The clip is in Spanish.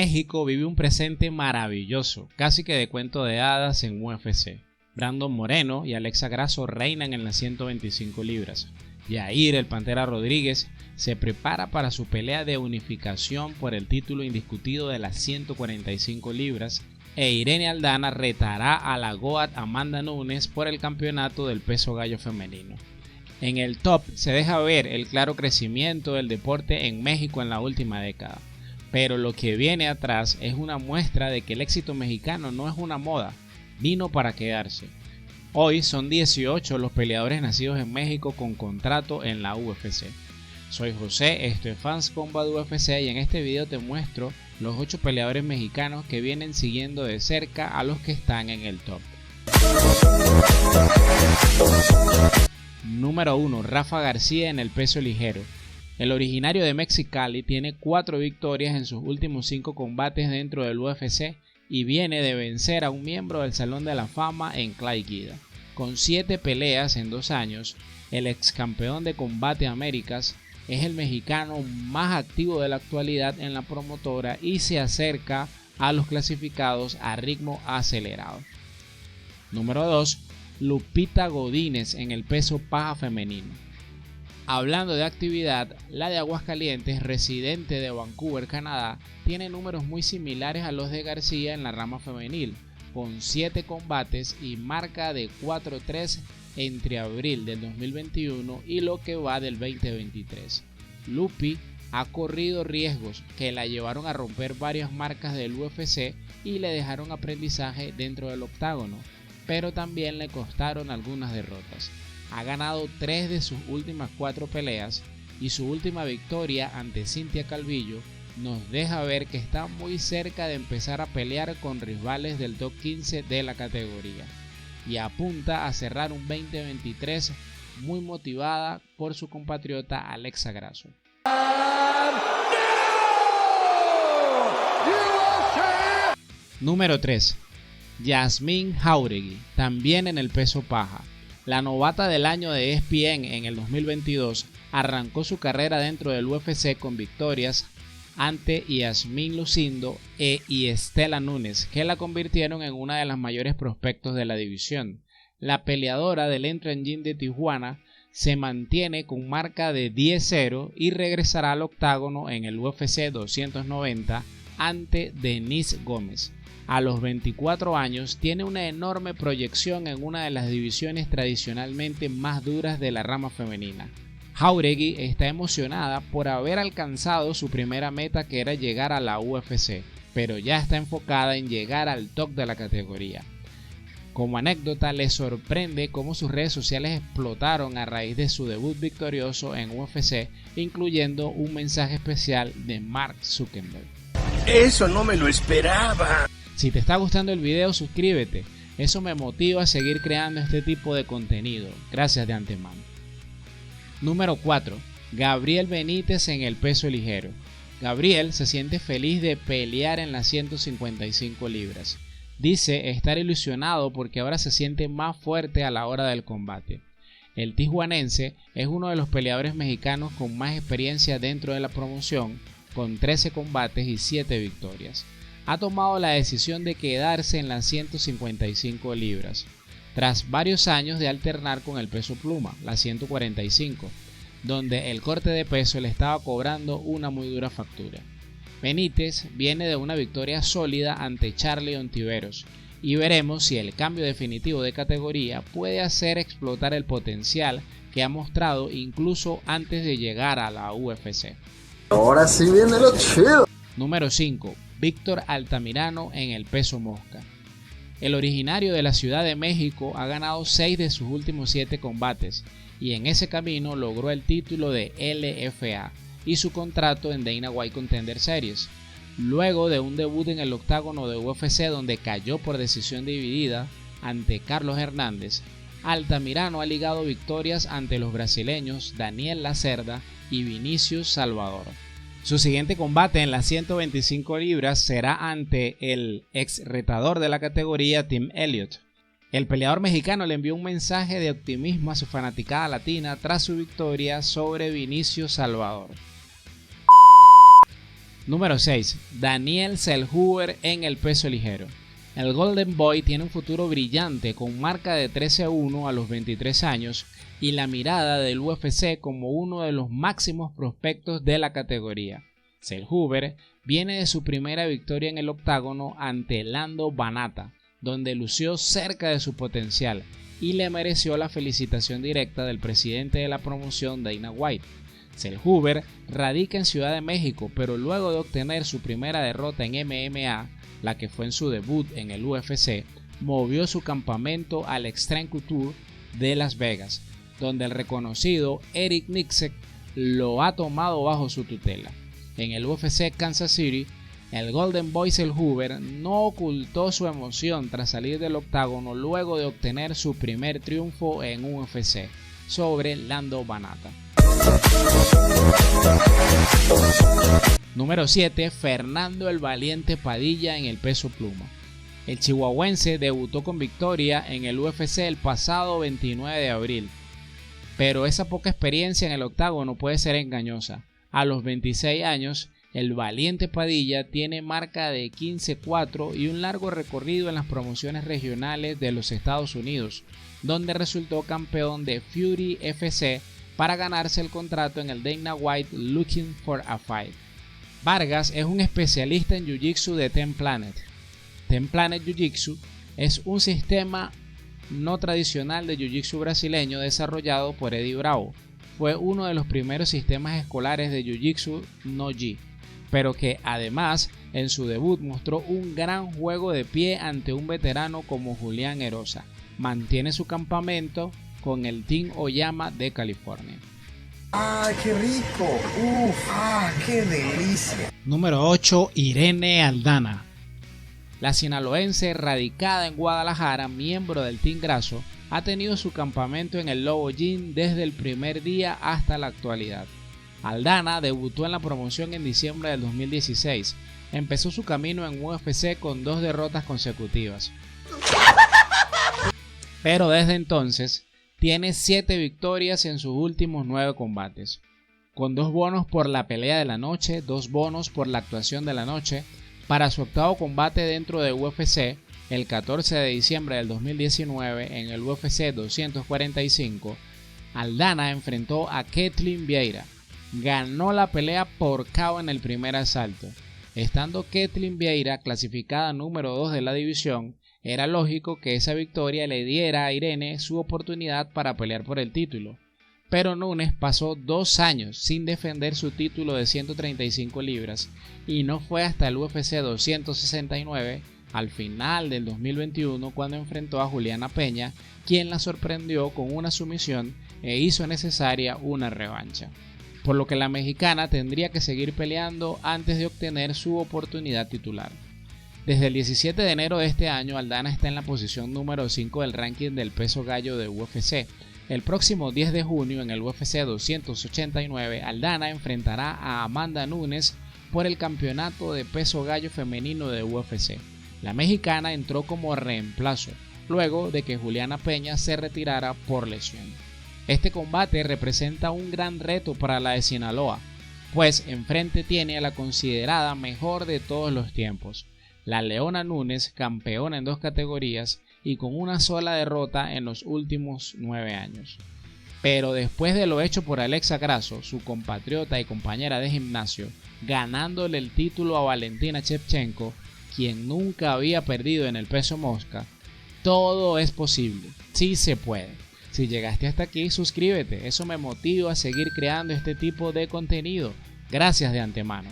México vive un presente maravilloso, casi que de cuento de hadas en UFC. Brandon Moreno y Alexa Grasso reinan en las 125 libras. Yair, el Pantera Rodríguez, se prepara para su pelea de unificación por el título indiscutido de las 145 libras e Irene Aldana retará a la Goat Amanda Nunes por el campeonato del peso gallo femenino. En el top se deja ver el claro crecimiento del deporte en México en la última década, pero lo que viene atrás es una muestra de que el éxito mexicano no es una moda, vino para quedarse. Hoy son 18 los peleadores nacidos en México con contrato en la UFC. Soy José, esto es Fans Combat UFC y en este video te muestro los 8 peleadores mexicanos que vienen siguiendo de cerca a los que están en el top. Número 1. Rafa García en el peso ligero. El originario de Mexicali tiene 4 victorias en sus últimos 5 combates dentro del UFC y viene de vencer a un miembro del Salón de la Fama en Clay Guida. Con 7 peleas en 2 años, el ex campeón de Combate Américas es el mexicano más activo de la actualidad en la promotora y se acerca a los clasificados a ritmo acelerado. Número 2. Lupita Godínez en el peso paja femenino. Hablando de actividad, la de Aguascalientes, residente de Vancouver, Canadá, tiene números muy similares a los de García en la rama femenil, con 7 combates y marca de 4-3 entre abril del 2021 y lo que va del 2023. Lupi ha corrido riesgos que la llevaron a romper varias marcas del UFC y le dejaron aprendizaje dentro del octágono, pero también le costaron algunas derrotas. Ha ganado 3 de sus últimas 4 peleas y su última victoria ante Cintia Calvillo nos deja ver que está muy cerca de empezar a pelear con rivales del top 15 de la categoría y apunta a cerrar un 2023 muy motivada por su compatriota Alexa Grasso. Número 3. Yasmín Jauregui, también en el peso paja. La novata del año de ESPN en el 2022 arrancó su carrera dentro del UFC con victorias ante Yasmín Lucindo y Estela Nunes, que la convirtieron en una de las mayores prospectos de la división. La peleadora del Entry Gym de Tijuana se mantiene con marca de 10-0 y regresará al octágono en el UFC 290 ante Denise Gómez. A los 24 años tiene una enorme proyección en una de las divisiones tradicionalmente más duras de la rama femenina. Jauregui está emocionada por haber alcanzado su primera meta, que era llegar a la UFC, pero ya está enfocada en llegar al top de la categoría. Como anécdota, le sorprende cómo sus redes sociales explotaron a raíz de su debut victorioso en UFC, incluyendo un mensaje especial de Mark Zuckerberg. ¡Eso no me lo esperaba! Si te está gustando el video, suscríbete, eso me motiva a seguir creando este tipo de contenido, gracias de antemano. Número 4. Gabriel Benítez en el peso ligero. Gabriel se siente feliz de pelear en las 155 libras. Dice estar ilusionado porque ahora se siente más fuerte a la hora del combate. El tijuanense es uno de los peleadores mexicanos con más experiencia dentro de la promoción, con 13 combates y 7 victorias. Ha tomado la decisión de quedarse en las 155 libras, tras varios años de alternar con el peso pluma, las 145, donde el corte de peso le estaba cobrando una muy dura factura. Benítez viene de una victoria sólida ante Charlie Ontiveros y veremos si el cambio definitivo de categoría puede hacer explotar el potencial que ha mostrado incluso antes de llegar a la UFC. Ahora sí viene lo chido. Número 5. Víctor Altamirano en el peso mosca. El originario de la Ciudad de México ha ganado 6 de sus últimos 7 combates y en ese camino logró el título de LFA y su contrato en Dana White Contender Series. Luego de un debut en el octágono de UFC donde cayó por decisión dividida ante Carlos Hernández, Altamirano ha ligado victorias ante los brasileños Daniel Lacerda y Vinicius Salvador. Su siguiente combate en las 125 libras será ante el ex retador de la categoría Tim Elliott. El peleador mexicano le envió un mensaje de optimismo a su fanaticada latina tras su victoria sobre Vinicius Salvador. Número 6. Daniel Zellhuber en el peso ligero. El Golden Boy tiene un futuro brillante con marca de 13-1 a los 23 años y la mirada del UFC como uno de los máximos prospectos de la categoría. Zellhuber viene de su primera victoria en el octágono ante Lando Banata, donde lució cerca de su potencial y le mereció la felicitación directa del presidente de la promoción, Dana White. Zellhuber radica en Ciudad de México, pero luego de obtener su primera derrota en MMA, la que fue en su debut en el UFC, movió su campamento al Extreme Couture de Las Vegas, donde el reconocido Eric Nicksick lo ha tomado bajo su tutela. En el UFC Kansas City, el Golden Boy Zellhuber no ocultó su emoción tras salir del octágono luego de obtener su primer triunfo en UFC sobre Lando Banata. Número 7. Fernando el Valiente Padilla en el peso pluma. El chihuahuense debutó con victoria en el UFC el pasado 29 de abril, pero esa poca experiencia en el octágono puede ser engañosa. A los 26 años, el Valiente Padilla tiene marca de 15-4 y un largo recorrido en las promociones regionales de los Estados Unidos, donde resultó campeón de Fury FC para ganarse el contrato en el Dana White Looking for a Fight. Vargas es un especialista en Jiu-Jitsu de Ten Planet. Ten Planet Jiu-Jitsu es un sistema no tradicional de Jiu-Jitsu brasileño desarrollado por Eddie Bravo. Fue uno de los primeros sistemas escolares de Jiu-Jitsu no-Gi, pero que además en su debut mostró un gran juego de pie ante un veterano como Julián Erosa. Mantiene su campamento con el Team Oyama de California. ¡Ah, qué rico! ¡Uf! ¡Ah, qué delicia! Número 8. Irene Aldana. La sinaloense, radicada en Guadalajara, miembro del Team Grasso, ha tenido su campamento en el Lobo Gym desde el primer día hasta la actualidad. Aldana debutó en la promoción en diciembre del 2016. Empezó su camino en UFC con 2 derrotas consecutivas, pero desde entonces tiene 7 victorias en sus últimos 9 combates, con 2 bonos por la pelea de la noche, 2 bonos por la actuación de la noche. Para su octavo combate dentro de UFC, el 14 de diciembre del 2019 en el UFC 245, Aldana enfrentó a Ketlen Vieira. Ganó la pelea por KO en el primer asalto. Estando Ketlen Vieira clasificada número 2 de la división, era lógico que esa victoria le diera a Irene su oportunidad para pelear por el título. Pero Nunes pasó 2 años sin defender su título de 135 libras y no fue hasta el UFC 269, al final del 2021, cuando enfrentó a Juliana Peña, quien la sorprendió con una sumisión e hizo necesaria una revancha, por lo que la mexicana tendría que seguir peleando antes de obtener su oportunidad titular. Desde el 17 de enero de este año, Aldana está en la posición número 5 del ranking del peso gallo de UFC. El próximo 10 de junio en el UFC 289, Aldana enfrentará a Amanda Nunes por el campeonato de peso gallo femenino de UFC. La mexicana entró como reemplazo, luego de que Juliana Peña se retirara por lesión. Este combate representa un gran reto para la de Sinaloa, pues enfrente tiene a la considerada mejor de todos los tiempos, la Leona Nunes, campeona en 2 categorías y con una sola derrota en los últimos 9 años. Pero después de lo hecho por Alexa Grasso, su compatriota y compañera de gimnasio, ganándole el título a Valentina Shevchenko, quien nunca había perdido en el peso mosca, todo es posible, sí se puede. Si llegaste hasta aquí, suscríbete, eso me motiva a seguir creando este tipo de contenido. Gracias de antemano.